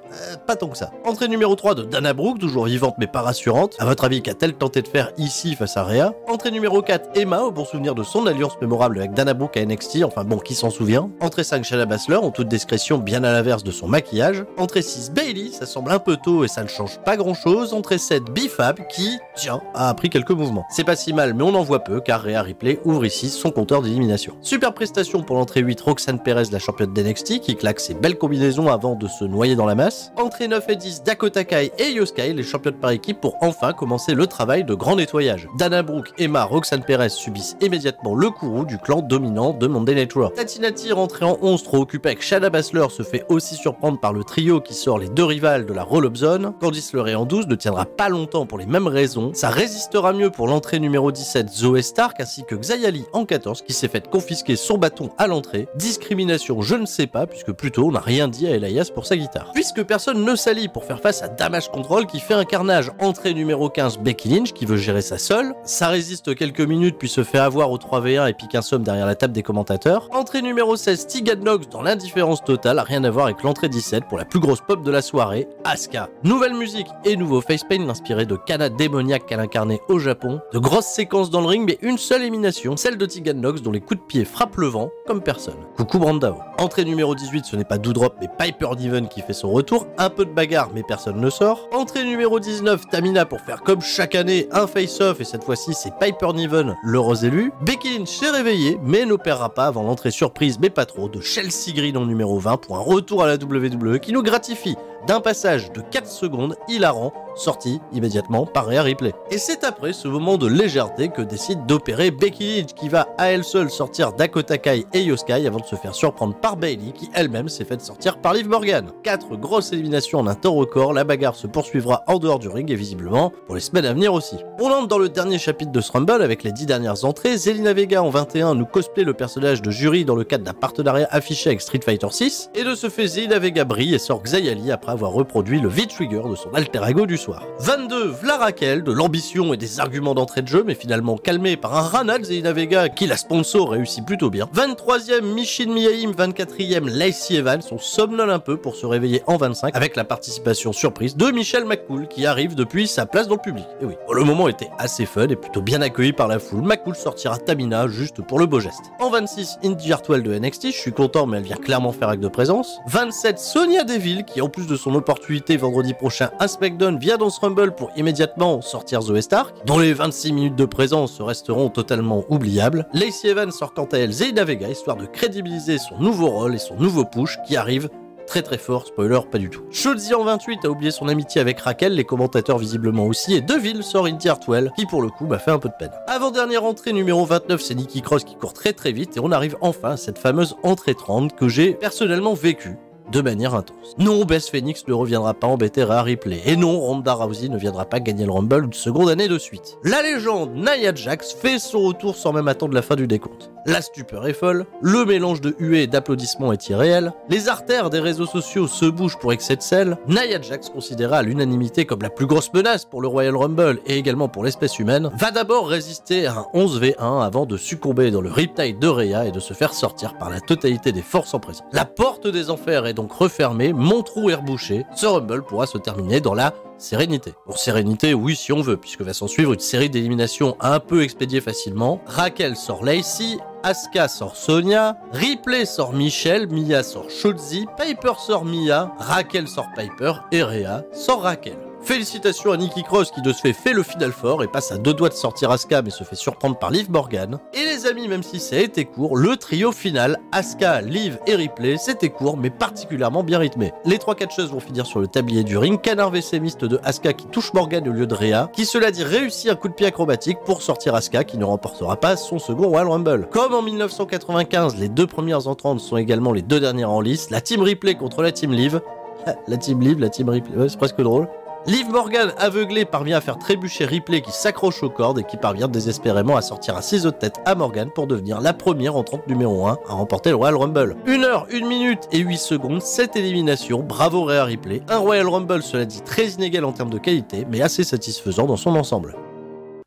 pas tant que ça. Entrée numéro 3 de Dana Brooke, toujours vivante mais pas rassurante. À votre avis, qu'a-t-elle tenté de faire ici face à Rhea? Entrée numéro 4, Emma, au bon souvenir de son alliance mémorable avec Dana Brooke à NXT, enfin bon, qui s'en souvient. Entrée 5, Shayna Baszler, en toute discrétion, bien à l'inverse de son maquillage. Entrée 6, Bayley, ça semble un peu tôt et ça ne change pas grand chose. Entrée 7, B-Fab, qui, tiens, a appris quelques mouvements. C'est pas si mal, mais on en voit peu, car Rhea Ripley ouvre ici son compteur d'élimination. Super prestation pour l'entrée 8, Roxanne Perez, la championne d'NXT, qui claque ses belles combinaisons avant de se noyer dans la masse. Entrée 9 et 10, Dakota Kai et Io Sky, les championnes par équipe, pour enfin commencer le travail de grand nettoyage. Dana Brooke, Emma, Roxanne Perez subissent immédiatement le courroux du clan dominant de Monday Night Raw. Tatinati, rentrée en 11, trop occupée avec Shayna Baszler, se fait aussi surprendre par le trio qui sort les deux rivales de la Roll-Up Zone. Candice LeRae en 12 ne tiendra pas longtemps pour les mêmes raisons. Ça résistera mieux pour l'entrée numéro 17, Zoey Stark, ainsi que Xia Li en 14, qui s'est fait confisquer son bâton à l'entrée. Discrimination, je ne sais pas, puisque plutôt on n'a rien dit à Elias pour sa guitare. Puisque personne ne s'allie pour faire face à Damage Control qui fait un carnage. Entrée numéro 15, Becky Lynch, qui veut gérer ça seule. Ça résiste quelques minutes puis se fait avoir au 3v1 et pique un somme derrière la table des commentateurs. Entrée numéro 16, Tegan Nox dans l'indifférence totale, rien à voir avec l'entrée 17 pour la plus grosse pop de la soirée, Asuka. Nouvelle musique et nouveau face paint inspiré de Kana démoniaque qu'elle incarnait au Japon. De grosses séquences dans le ring mais une seule élimination, celle de Tegan Nox dont les coups de pied frappent le vent comme personne. Coucou Brandao. Entrée numéro 18, ce n'est pas Doudrop mais Piper Niven qui fait son retour, un peu de bagarre mais personne ne sort. Entrée numéro 19, Tamina pour faire comme chaque année un face-off et cette fois-ci c'est Piper Niven, l'heureuse élue. Becky Lynch s'est réveillée mais n'opérera pas avant l'entrée surprise mais pas trop de Chelsea Green en numéro 20 pour un retour à la WWE qui nous gratifie d'un passage de 4 secondes hilarant, sorti immédiatement par Rhea Ripley. Et c'est après ce moment de légèreté que décide d'opérer Becky Lynch qui va à elle seule sortir Dakota Kai et Io Sky avant de se faire surprendre par Bayley qui elle-même s'est faite sortir par Liv Morgan. 4 grosses éliminations en un temps record, la bagarre se poursuivra en dehors du ring et visiblement pour les semaines à venir aussi. On entre dans le dernier chapitre de ce Rumble avec les 10 dernières entrées. Zelina Vega en 21 nous cosplay le personnage de jury dans le cadre d'un partenariat affiché avec Street Fighter 6 et de ce fait Zelina Vega brille et sort Xia Li après avoir reproduit le V-Trigger de son alter ego du soir. 22, Vla Raquel, de l'ambition et des arguments d'entrée de jeu, mais finalement calmé par un Rana de Zelina Vega qui la sponsor réussit plutôt bien. 23e, Michin Miaim, 24e, Lacey Evans, on somnole un peu pour se réveiller en 25 avec la participation surprise de Michelle McCool qui arrive depuis sa place dans le public. Et oui, le moment était assez fun et plutôt bien accueilli par la foule. McCool sortira Tamina juste pour le beau geste. En 26, Indy Hartwell de NXT, je suis content mais elle vient clairement faire acte de présence. 27, Sonya Deville qui en plus de son opportunité vendredi prochain à SmackDown vient dans ce Rumble pour immédiatement sortir Zoey Stark, dont les 26 minutes de présence resteront totalement oubliables. Lacey Evans sort quant à elle Zelina Vega, histoire de crédibiliser son nouveau rôle et son nouveau push qui arrive très fort, spoiler pas du tout. Shotzi en 28 a oublié son amitié avec Raquel, les commentateurs visiblement aussi, et Deville sort Indy Hartwell, qui pour le coup m'a fait un peu de peine. Avant-dernière entrée numéro 29, c'est Nikki Cross qui court très vite, et on arrive enfin à cette fameuse entrée 30 que j'ai personnellement vécue de manière intense. Non, Beth Phoenix ne reviendra pas embêter Rhea Ripley. Et non, Ronda Rousey ne viendra pas gagner le Rumble une seconde année de suite. La légende Nia Jax fait son retour sans même attendre la fin du décompte. La stupeur est folle, le mélange de huées et d'applaudissements est irréel, les artères des réseaux sociaux se bougent pour excès de sel. Nia Jax, considérée à l'unanimité comme la plus grosse menace pour le Royal Rumble et également pour l'espèce humaine, va d'abord résister à un 11v1 avant de succomber dans le Riptide de Rhea et de se faire sortir par la totalité des forces en présence. La porte des enfers est donc refermée, mon trou est rebouché, ce Rumble pourra se terminer dans la sérénité. Pour sérénité, oui si on veut, puisque va s'en suivre une série d'éliminations un peu expédiées facilement. Raquel sort Lacey, Asuka sort Sonya, Ripley sort Michelle, Mia sort Shotzi, Piper sort Mia, Raquel sort Piper et Rhea sort Raquel. Félicitations à Nikki Cross qui de ce fait le final fort et passe à 2 doigts de sortir Asuka mais se fait surprendre par Liv Morgan. Et les amis, même si ça a été court, le trio final, Asuka, Liv et Ripley, c'était court mais particulièrement bien rythmé. Les 3 catcheuses vont finir sur le tablier du ring, canard WC mixte de Asuka qui touche Morgan au lieu de Rhea, qui cela dit réussit un coup de pied acrobatique pour sortir Asuka qui ne remportera pas son second Royal Rumble. Comme en 1995, les 2 premières entrantes sont également les 2 dernières en lice, la team Ripley contre la team Liv. La team Liv, la team Ripley, ouais, c'est presque drôle. Liv Morgan, aveuglée, parvient à faire trébucher Ripley qui s'accroche aux cordes et qui parvient désespérément à sortir un ciseau de tête à Morgan pour devenir la première entrante numéro 1 à remporter le Royal Rumble. 1 heure, 1 minute et 8 secondes, 7 éliminations, bravo Rhea Ripley. Un Royal Rumble, cela dit, très inégal en termes de qualité, mais assez satisfaisant dans son ensemble.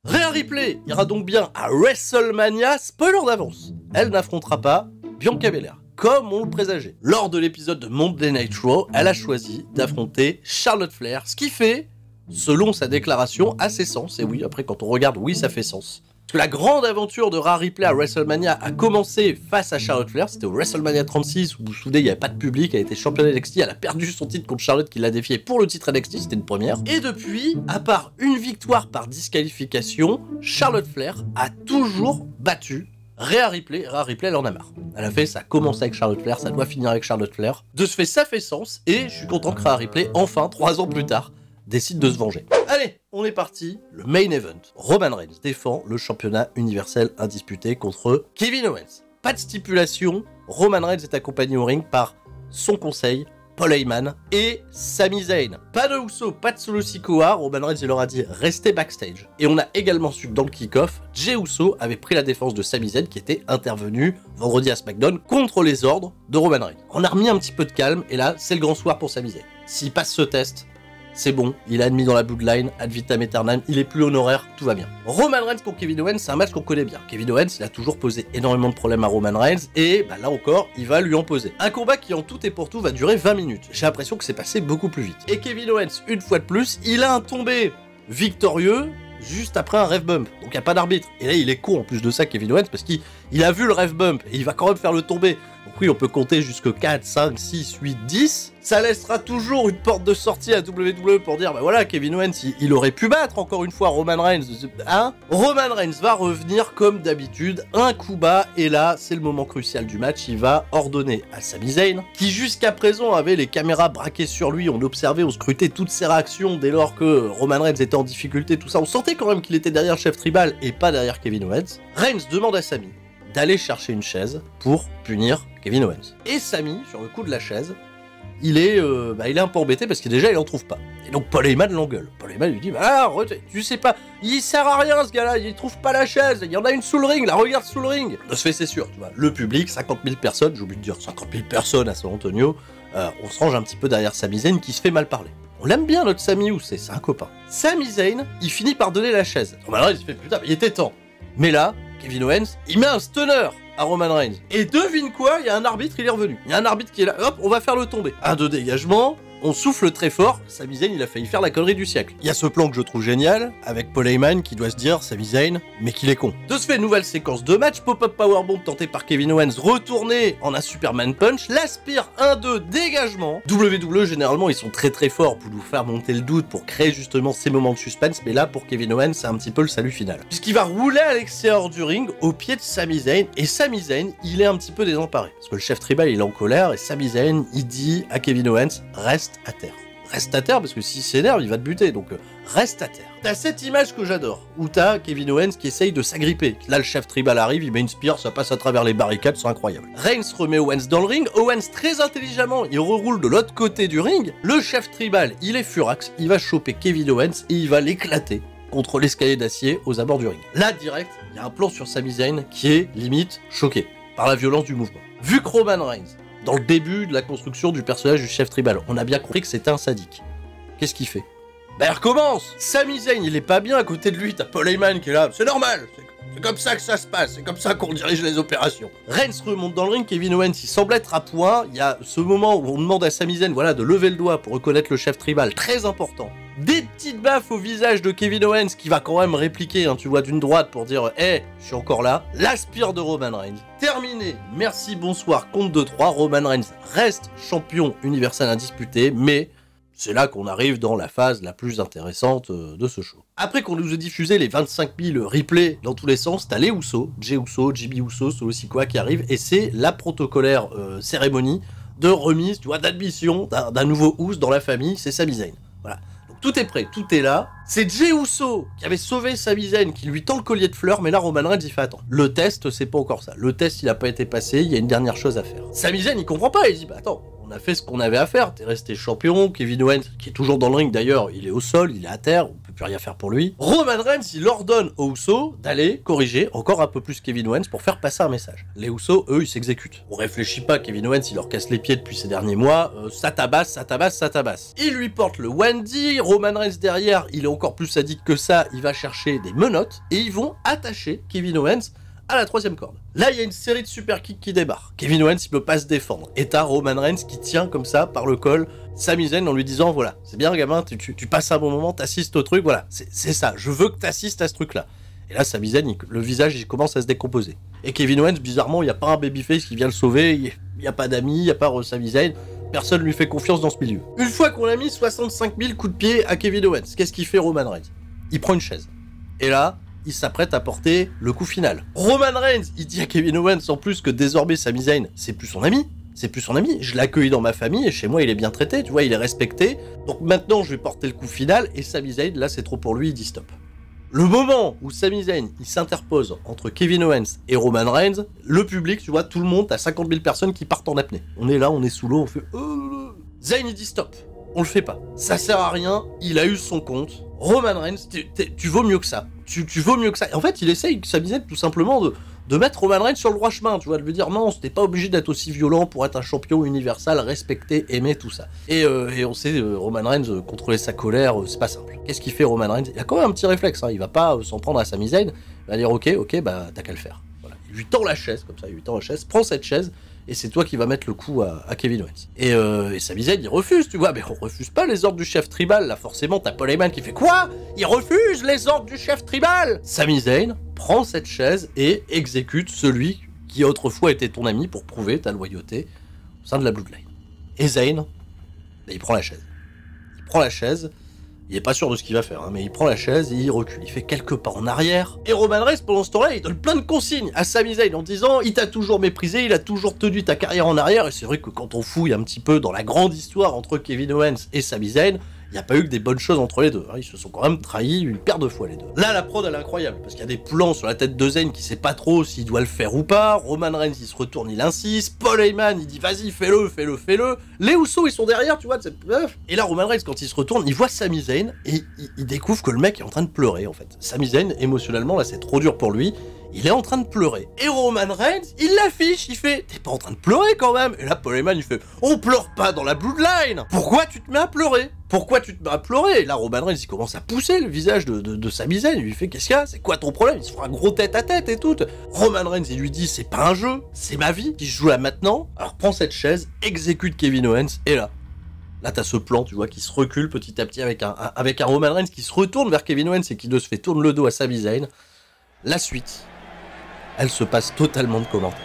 Rhea Ripley ira donc bien à WrestleMania, spoiler d'avance. Elle n'affrontera pas Bianca Belair, comme on le présageait. Lors de l'épisode de Monday Night Raw, elle a choisi d'affronter Charlotte Flair, ce qui fait, selon sa déclaration, assez sens. Et oui, après quand on regarde, oui, ça fait sens. Parce que la grande aventure de Rhea Ripley à WrestleMania a commencé face à Charlotte Flair, c'était au WrestleMania 36, où vous vous souvenez, il n'y avait pas de public, elle était championne NXT, elle a perdu son titre contre Charlotte qui l'a défiée pour le titre NXT, c'était une première. Et depuis, à part une victoire par disqualification, Charlotte Flair a toujours battu Rhea Ripley. Rhea Ripley, elle en a marre. Elle a fait, ça a commencé avec Charlotte Flair, ça doit finir avec Charlotte Flair. De ce fait, ça fait sens, et je suis content que Rhea Ripley, enfin, 3 ans plus tard, décide de se venger. Allez, on est parti, le main event. Roman Reigns défend le championnat universel indisputé contre Kevin Owens. Pas de stipulation, Roman Reigns est accompagné au ring par son conseil, Paul Heyman et Sami Zayn. Pas de Uso, pas de Solo Sikoa, Roman Reigns leur a dit restez backstage. Et on a également su que dans le kick-off, Jey Uso avait pris la défense de Sami Zayn qui était intervenu vendredi à SmackDown contre les ordres de Roman Reigns. On a remis un petit peu de calme et là, c'est le grand soir pour Sami Zayn. S'il passe ce test, c'est bon, il est admis dans la Bloodline, ad vitam aeternam, il est plus honoraire, tout va bien. Roman Reigns contre Kevin Owens, c'est un match qu'on connaît bien. Kevin Owens, il a toujours posé énormément de problèmes à Roman Reigns, et bah là encore, il va lui en poser. Un combat qui en tout et pour tout va durer 20 minutes. J'ai l'impression que c'est passé beaucoup plus vite. Et Kevin Owens, une fois de plus, il a un tombé victorieux juste après un ref bump. Donc il n'y a pas d'arbitre. Et là, il est con en plus de ça, Kevin Owens, parce qu'il a vu le ref bump, et il va quand même faire le tomber. Donc oui, on peut compter jusque 4, 5, 6, 8, 10. Ça laissera toujours une porte de sortie à WWE pour dire, bah voilà, Kevin Owens, il aurait pu battre encore une fois Roman Reigns. Hein? Roman Reigns va revenir comme d'habitude, un coup bas, et là, c'est le moment crucial du match. Il va ordonner à Sami Zayn, qui jusqu'à présent avait les caméras braquées sur lui, on observait, on scrutait toutes ses réactions dès lors que Roman Reigns était en difficulté, tout ça. On sentait quand même qu'il était derrière le chef tribal et pas derrière Kevin Owens. Reigns demande à Sami d'aller chercher une chaise pour punir Kevin Owens. Et Sami, sur le coup de la chaise, il est un peu embêté parce que déjà il en trouve pas. Et donc Paul Heyman l'engueule. Paul Heyman lui dit bah tu sais pas, il sert à rien ce gars-là, il trouve pas la chaise, il y en a une sous le ring, la regarde sous le ring. De ce fait c'est sûr, tu vois, le public, 50 000 personnes, j'ai oublié de dire 50 000 personnes à San Antonio, on se range un petit peu derrière Sami Zayn qui se fait mal parler. On l'aime bien notre Sami, ou c'est un copain. Sami Zayn, il finit par donner la chaise. Alors il se fait putain, il était temps. Mais là, Kevin Owens, il met un stunner à Roman Reigns. Et devine quoi, il y a un arbitre, il est revenu. Il y a un arbitre qui est là, hop, on va faire le tomber. Un de dégagement, on souffle très fort, Sami Zayn, il a failli faire la connerie du siècle. Il y a ce plan que je trouve génial, avec Paul Heyman qui doit se dire, Sami Zayn, mais qu'il est con. De ce fait, nouvelle séquence de match, pop-up powerbomb tenté par Kevin Owens, retourné en un Superman Punch, l'aspire 1-2, dégagement. WWE, généralement, ils sont très très forts pour nous faire monter le doute, pour créer justement ces moments de suspense, mais là, pour Kevin Owens, c'est un petit peu le salut final. Puisqu'il va rouler à l'extérieur du ring, au pied de Sami Zayn, et Sami Zayn, il est un petit peu désemparé. Parce que le chef tribal, il est en colère, et Sami Zayn, il dit à Kevin Owens, reste à terre. Reste à terre, parce que s'il s'énerve, il va te buter, donc reste à terre. T'as cette image que j'adore, où t'as Kevin Owens qui essaye de s'agripper. Là, le chef tribal arrive, il met une spear, ça passe à travers les barricades, c'est incroyable. Reigns remet Owens dans le ring, Owens très intelligemment, il reroule de l'autre côté du ring. Le chef tribal, il est furax, il va choper Kevin Owens et il va l'éclater contre l'escalier d'acier aux abords du ring. Là, direct, il y a un plan sur Sami Zayn qui est, limite, choqué par la violence du mouvement. Vu que Roman Reigns, dans le début de la construction du personnage du chef tribal, on a bien compris que c'était un sadique. Qu'est-ce qu'il fait? Bah il recommence. Sami Zayn, il est pas bien à côté de lui, t'as Paul Heyman qui est là, c'est normal, c'est comme ça que ça se passe, c'est comme ça qu'on dirige les opérations. Reigns remonte dans le ring, Kevin Owens, il semble être à point, il y a ce moment où on demande à Sami Zayn, voilà, de lever le doigt pour reconnaître le chef tribal, très important. Des petites baffes au visage de Kevin Owens qui va quand même répliquer, hein, tu vois, d'une droite pour dire « Hey, je suis encore là ». L'aspire de Roman Reigns. Terminé, merci, bonsoir, compte 2-3, Roman Reigns reste champion universel indisputé, mais c'est là qu'on arrive dans la phase la plus intéressante de ce show. Après qu'on nous ait diffusé les 25 000 replays dans tous les sens, t'as les Usos, Jey Uso, JB Uso, Solo Sikoa qui arrivent, et c'est la protocolaire cérémonie de remise, tu vois, d'admission d'un nouveau Uso dans la famille, c'est Sami Zayn. Voilà. Tout est prêt, tout est là. C'est Jey Uso qui avait sauvé Sami Zayn, qui lui tend le collier de fleurs, mais là Roman Reigns il fait attends. Le test, c'est pas encore ça. Le test il a pas été passé, il y a une dernière chose à faire. Sami Zayn il comprend pas, il dit bah attends, on a fait ce qu'on avait à faire, t'es resté champion, Kevin Owens, qui est toujours dans le ring d'ailleurs, il est au sol, il est à terre, on peut plus rien faire pour lui. Roman Reigns il ordonne aux Usos d'aller corriger encore un peu plus Kevin Owens pour faire passer un message. Les Usos, eux, ils s'exécutent. On réfléchit pas, Kevin Owens il leur casse les pieds depuis ces derniers mois, ça tabasse, ça tabasse, ça tabasse. Il lui porte le Wendy, Roman Reigns derrière, il est encore plus sadique que ça, il va chercher des menottes, et ils vont attacher Kevin Owens à la 3e corde. Là, il y a une série de super kicks qui débarquent. Kevin Owens, il peut pas se défendre. Et t'as Roman Reigns qui tient comme ça, par le col, Sami Zayn en lui disant, voilà, c'est bien gamin, tu passes un bon moment, t'assistes au truc, voilà, c'est ça, je veux que t'assistes à ce truc-là. Et là, Sami Zayn, le visage, il commence à se décomposer. Et Kevin Owens, bizarrement, il n'y a pas un babyface qui vient le sauver, il n'y a pas d'amis, il n'y a pas Sami Zayn, personne lui fait confiance dans ce milieu. Une fois qu'on a mis 65 000 coups de pied à Kevin Owens, qu'est-ce qu'il fait Roman Reigns? Il prend une chaise. Et là, il s'apprête à porter le coup final. Roman Reigns, il dit à Kevin Owens en plus que désormais Sami Zayn, c'est plus son ami. C'est plus son ami. Je l'accueille dans ma famille et chez moi il est bien traité, tu vois, il est respecté. Donc maintenant je vais porter le coup final et Sami Zayn, là c'est trop pour lui, il dit stop. Le moment où Sami Zayn, il s'interpose entre Kevin Owens et Roman Reigns, le public, tu vois, tout le monde, t'as 50 000 personnes qui partent en apnée. On est là, on est sous l'eau, on fait... Zayn il dit stop. On le fait pas. Ça sert à rien, il a eu son compte. Roman Reigns, tu vaux mieux que ça. Tu vaux mieux que ça. Et en fait, il essaye, Sami Zayn, tout simplement de mettre Roman Reigns sur le droit chemin, tu vois, de lui dire non, t'es pas obligé d'être aussi violent pour être un champion universal, respecté, aimé, tout ça. Et on sait, Roman Reigns, contrôler sa colère, c'est pas simple. Qu'est-ce qu'il fait Roman Reigns? Il a quand même un petit réflexe, hein. Il va pas s'en prendre à Sami Zayn, il va dire ok, bah t'as qu'à le faire. Voilà. Il lui tend la chaise, comme ça, il lui tend la chaise, prends cette chaise, et c'est toi qui vas mettre le coup à Kevin Owens. Et Sami Zayn, il refuse, tu vois, mais on refuse pas les ordres du chef tribal, là, forcément, t'as Paul Heyman qui fait quoi? Il refuse les ordres du chef tribal! Sami Zayn prend cette chaise et exécute celui qui autrefois était ton ami pour prouver ta loyauté au sein de la Bloodline. Et Zayn, il prend la chaise. Il prend la chaise, il est pas sûr de ce qu'il va faire, hein, mais il prend la chaise et il recule. Il fait quelques pas en arrière. Et Roman Reigns, pendant ce temps-là, il donne plein de consignes à Sami Zayn en disant il t'a toujours méprisé, il a toujours tenu ta carrière en arrière. Et c'est vrai que quand on fouille un petit peu dans la grande histoire entre Kevin Owens et Sami Zayn, il n'y a pas eu que des bonnes choses entre les deux. Ils se sont quand même trahis une paire de fois les deux. Là, la prod, elle est incroyable, parce qu'il y a des plans sur la tête de Zayn qui sait pas trop s'il doit le faire ou pas. Roman Reigns, il se retourne, il insiste. Paul Heyman, il dit vas-y, fais-le. Les Usos, ils sont derrière, tu vois, de cette meuf. Et là, Roman Reigns, quand il se retourne, il voit Sami Zayn, et il découvre que le mec est en train de pleurer, en fait. Sami Zayn, émotionnellement, là, c'est trop dur pour lui. Il est en train de pleurer. Et Roman Reigns, il l'affiche, il fait t'es pas en train de pleurer quand même. Et là, Paul Heyman, il fait on pleure pas dans la Bloodline. Pourquoi tu te mets à pleurer? Pourquoi tu te mets à pleurer? Et là, Roman Reigns, il commence à pousser le visage de Sami Zayn. Il lui fait qu'est-ce qu'il y a? C'est quoi ton problème? Il se fera un gros tête à tête et tout. Roman Reigns, il lui dit c'est pas un jeu, c'est ma vie qui se joue là maintenant. Alors prends cette chaise, exécute Kevin Owens. Et là, t'as ce plan, tu vois, qui se recule petit à petit avec un Roman Reigns qui se retourne vers Kevin Owens et qui se fait tourner le dos à Sami Zayn. La suite, elle se passe totalement de commentaires.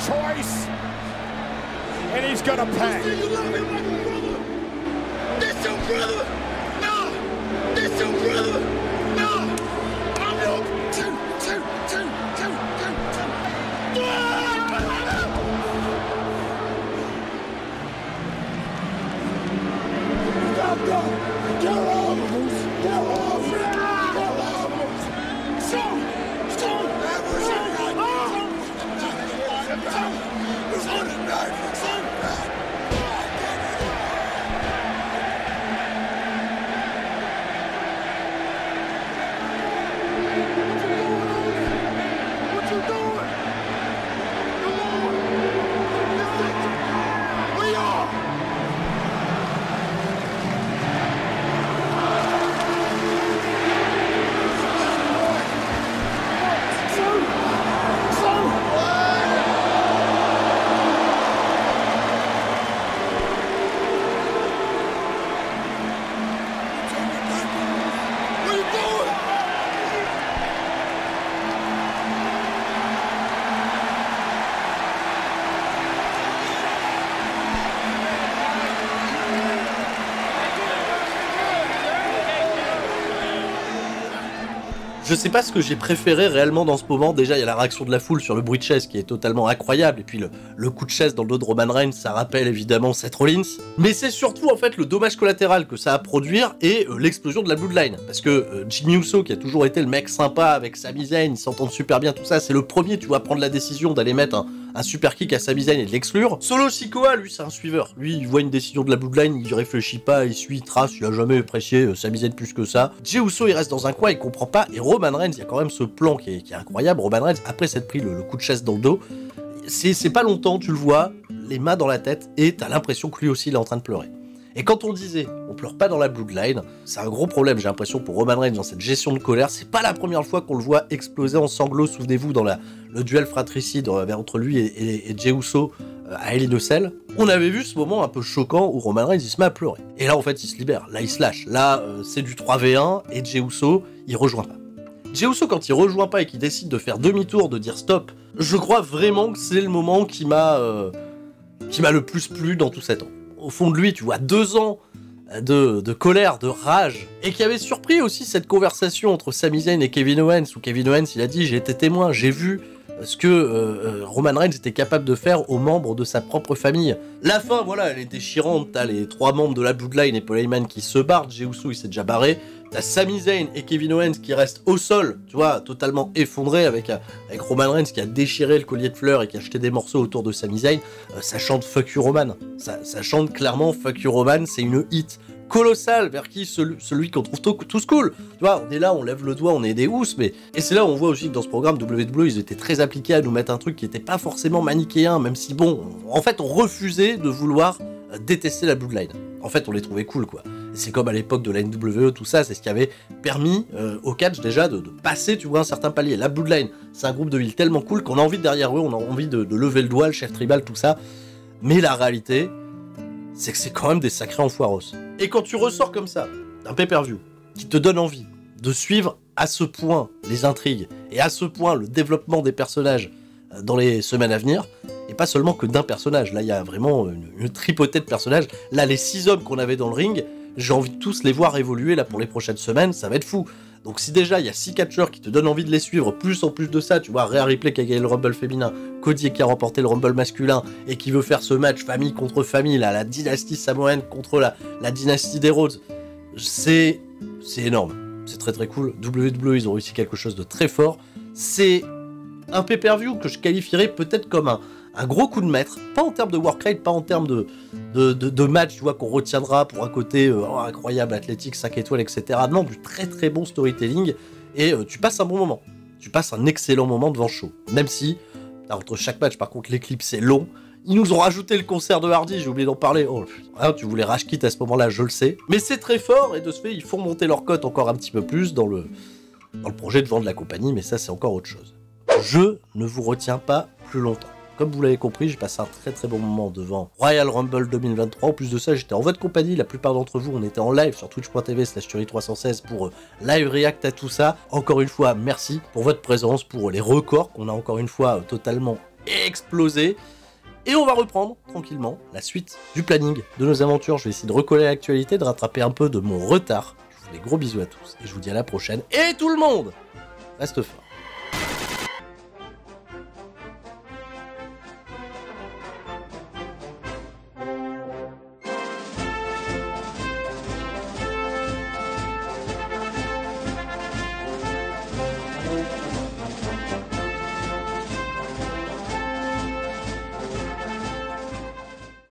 Choice, and he's gonna pay. That's your brother. No, that's your brother. No, I'm your two. Stop, go. Get off. Get off. Je sais pas ce que j'ai préféré réellement dans ce moment. Déjà, il y a la réaction de la foule sur le bruit de chaise qui est totalement incroyable. Et puis le coup de chaise dans le dos de Roman Reigns, ça rappelle évidemment Seth Rollins. Mais c'est surtout en fait le dommage collatéral que ça a produit et l'explosion de la Bloodline. Parce que Jimmy Uso, qui a toujours été le mec sympa avec Sami Zayn, ils s'entendent super bien, tout ça, c'est le premier, tu vois, à prendre la décision d'aller mettre un super kick à Sami Zayn et de l'exclure. Solo Sikoa, lui, c'est un suiveur. Lui, il voit une décision de la Bloodline, il réfléchit pas, il suit, il trace, il a jamais apprécié Sami Zayn plus que ça. Jey Uso, il reste dans un coin, il comprend pas. Et Roman Reigns, il y a quand même ce plan qui est incroyable. Roman Reigns, après s'être pris le coup de chaise dans le dos, c'est pas longtemps, tu le vois, les mains dans la tête, et t'as l'impression que lui aussi, il est en train de pleurer. Et quand on le disait, on pleure pas dans la Bloodline, c'est un gros problème, j'ai l'impression, pour Roman Reigns dans cette gestion de colère. C'est pas la première fois qu'on le voit exploser en sanglots, souvenez-vous, dans le duel fratricide entre lui et Jey Uso à Hell in a Cell. On avait vu ce moment un peu choquant où Roman Reigns, il se met à pleurer. Et là, en fait, il se libère, là, il se lâche. Là, c'est du 3v1, et Jey Uso, il rejoint pas. Jey Uso, quand il rejoint pas et qu'il décide de faire demi-tour, de dire stop, je crois vraiment que c'est le moment qui m'a le plus plu dans tout cet temps. Au fond de lui, tu vois, 2 ans de colère, de rage, et qui avait surpris aussi cette conversation entre Sami Zayn et Kevin Owens, où Kevin Owens, il a dit « j'ai été témoin, j'ai vu ce que Roman Reigns était capable de faire aux membres de sa propre famille ». La fin, voilà, elle est déchirante, t'as les 3 membres de la Bloodline et Paul Heyman qui se barrent, Jey Uso, il s'est déjà barré, t'as Sami Zayn et Kevin Owens qui restent au sol, tu vois, totalement effondrés, avec Roman Reigns qui a déchiré le collier de fleurs et qui a jeté des morceaux autour de Sami Zayn. Ça chante Fuck You Roman, ça chante clairement Fuck You Roman, c'est une hit colossale vers qui celui qu'on trouve tous cool. Tu vois, on est là, on lève le doigt, on est des housses, mais... Et c'est là où on voit aussi que dans ce programme WWE, ils étaient très appliqués à nous mettre un truc qui était pas forcément manichéen, même si bon, en fait, on refusait de vouloir détester la Bloodline. En fait, on les trouvait cool, quoi. C'est comme à l'époque de la NWE, tout ça, c'est ce qui avait permis au catch déjà de passer, tu vois, un certain palier. La Bloodline, c'est un groupe de heel tellement cool qu'on a envie de derrière eux, on a envie de lever le doigt, le chef tribal, tout ça. Mais la réalité, c'est que c'est quand même des sacrés enfoiros. Et quand tu ressors comme ça, d'un pay-per-view, qui te donne envie de suivre à ce point les intrigues, et à ce point le développement des personnages dans les semaines à venir, et pas seulement que d'un personnage, là il y a vraiment une tripotée de personnages, là les 6 hommes qu'on avait dans le ring, j'ai envie de tous les voir évoluer là pour les prochaines semaines, ça va être fou. Donc si déjà il y a 6 catcheurs qui te donnent envie de les suivre, plus en plus de ça, tu vois, Rhea Ripley qui a gagné le Rumble féminin, Cody qui a remporté le Rumble masculin, et qui veut faire ce match famille contre famille, là, la dynastie samoane contre la dynastie des Rhodes, c'est énorme, c'est très très cool. WWE, ils ont réussi quelque chose de très fort, c'est un pay-per-view que je qualifierais peut-être comme un gros coup de maître, pas en termes de work rate, pas en termes de match, tu vois, qu'on retiendra pour un côté incroyable, athlétique, 5 étoiles, etc. Non, du très très bon storytelling, et tu passes un bon moment. Tu passes un excellent moment devant show. Même si, entre chaque match, par contre, les clips, c'est long. Ils nous ont rajouté le concert de Hardy, j'ai oublié d'en parler. Oh, putain, tu voulais rage quit à ce moment-là, je le sais. Mais c'est très fort, et de ce fait, ils font monter leur cote encore un petit peu plus dans le projet de vendre la compagnie, mais ça, c'est encore autre chose. Je ne vous retiens pas plus longtemps. Comme vous l'avez compris, j'ai passé un très très bon moment devant Royal Rumble 2023. En plus de ça, j'étais en votre compagnie. La plupart d'entre vous, on était en live sur twitch.tv/Tuerie316 pour live react à tout ça. Encore une fois, merci pour votre présence, pour les records qu'on a encore une fois totalement explosé. Et on va reprendre tranquillement la suite du planning de nos aventures. Je vais essayer de recoller l'actualité, de rattraper un peu de mon retard. Je vous fais des gros bisous à tous et je vous dis à la prochaine. Et tout le monde, reste fort.